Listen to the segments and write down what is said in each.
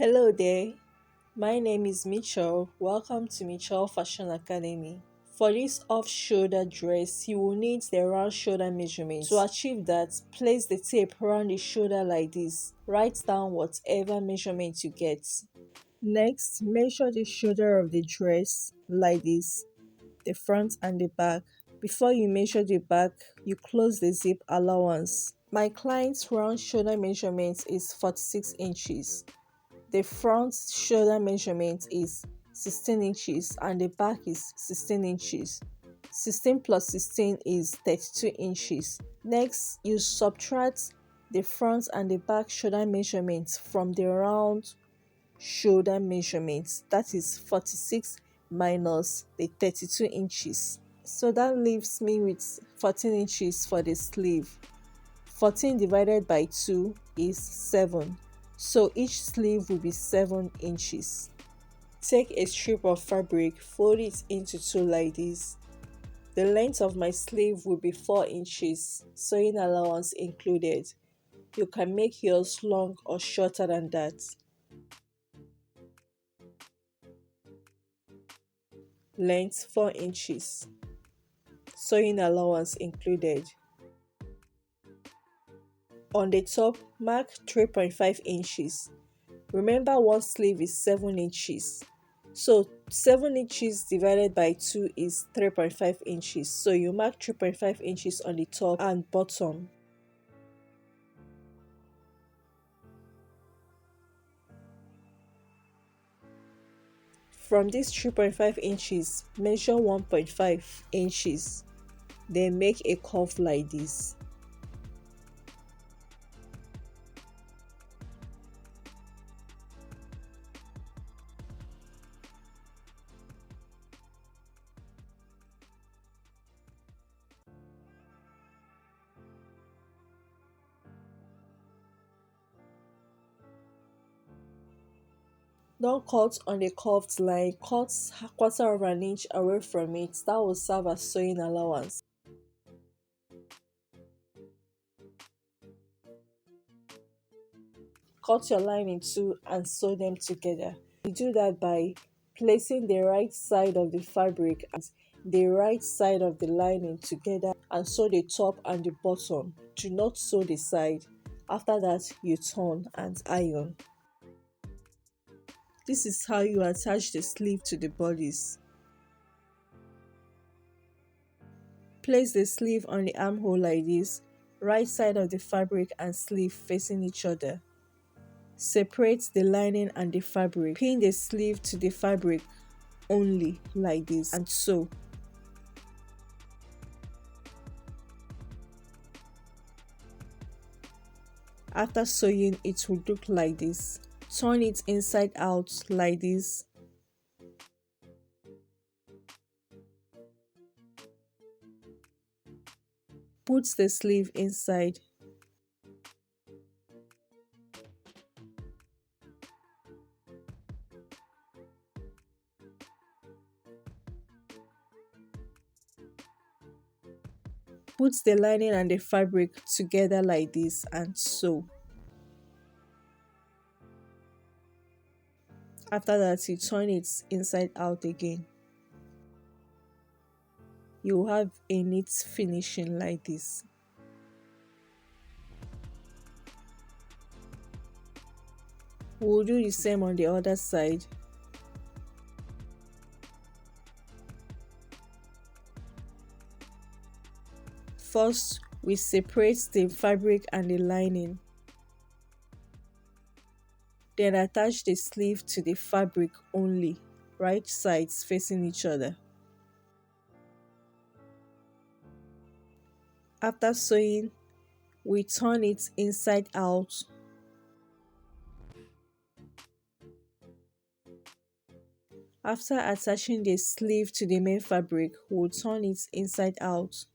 Hello there, my name is Mitchell. Welcome to Mitchell Fashion Academy. For this off-shoulder dress, you will need the round shoulder measurement. To achieve that, place the tape around the shoulder like this. Write down whatever measurement you get. Next, measure the shoulder of the dress like this, the front and the back. Before you measure the back, you close the zip allowance. My client's round shoulder measurement is 46 inches. The front shoulder measurement is 16 inches and the back is 16 inches. 16 plus 16 is 32 inches. Next, you subtract the front and the back shoulder measurements from the round shoulder measurements. That is 46 minus the 32 inches. So that leaves me with 14 inches for the sleeve. 14 divided by 2 is 7. So each sleeve will be 7 inches. Take a strip of fabric, fold it into two like this. The length of my sleeve will be 4 inches, sewing allowance included. You can make yours long or shorter than that. Length 4 inches, sewing allowance included. On the top, mark 3.5 inches. Remember one sleeve is 7 inches. So 7 inches divided by 2 is 3.5 inches. So you mark 3.5 inches on the top and bottom. From this 3.5 inches, measure 1.5 inches. Then make a curve like this. Don't cut on the curved line, cut quarter of an inch away from it. That will serve as sewing allowance. Cut your line in two and sew them together. You do that by placing the right side of the fabric and the right side of the lining together and sew the top and the bottom. Do not sew the side. After that, you turn and iron. This is how you attach the sleeve to the bodice. Place the sleeve on the armhole like this, right side of the fabric and sleeve facing each other. Separate the lining and the fabric. Pin the sleeve to the fabric only like this and sew. After sewing, it will look like this. Turn it inside out like this. Put the sleeve inside. Put the lining and the fabric together like this and sew. After that, you turn it inside out again. You will have a neat finishing like this. We'll do the same on the other side. First, we separate the fabric and the lining. Then attach the sleeve to the fabric only, right sides facing each other. After sewing, we turn it inside out. After attaching the sleeve to the main fabric, we'll turn it inside out.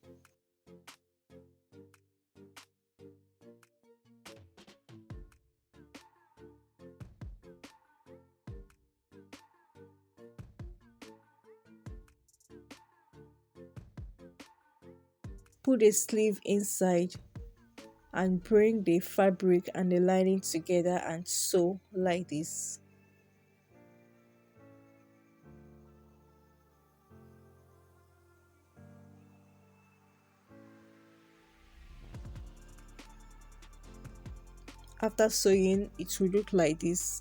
Put the sleeve inside and bring the fabric and the lining together and sew like this. After sewing, it will look like this.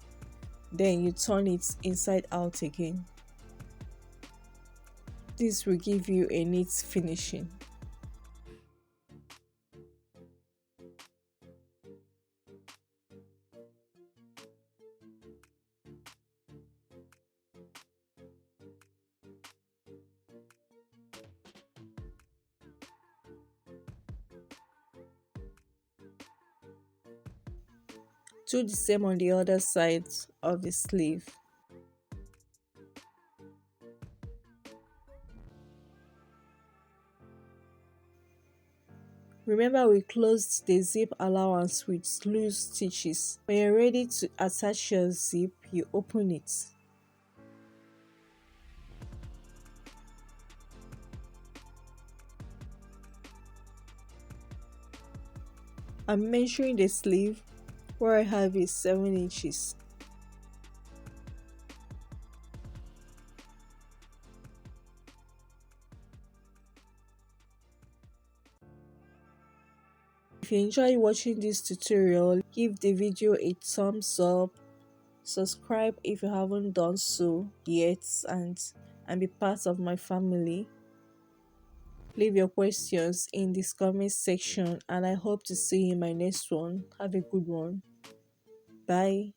Then you turn it inside out again. This will give you a neat finishing. Do the same on the other side of the sleeve. Remember, we closed the zip allowance with loose stitches. When you're ready to attach your zip, you open it. I'm measuring the sleeve. Where I have is 7 inches. If you enjoy watching this tutorial, give the video a thumbs up, subscribe if you haven't done so yet, and be part of my family. Leave your questions in this comment section and I hope to see you in my next one. Have a good one. Bye.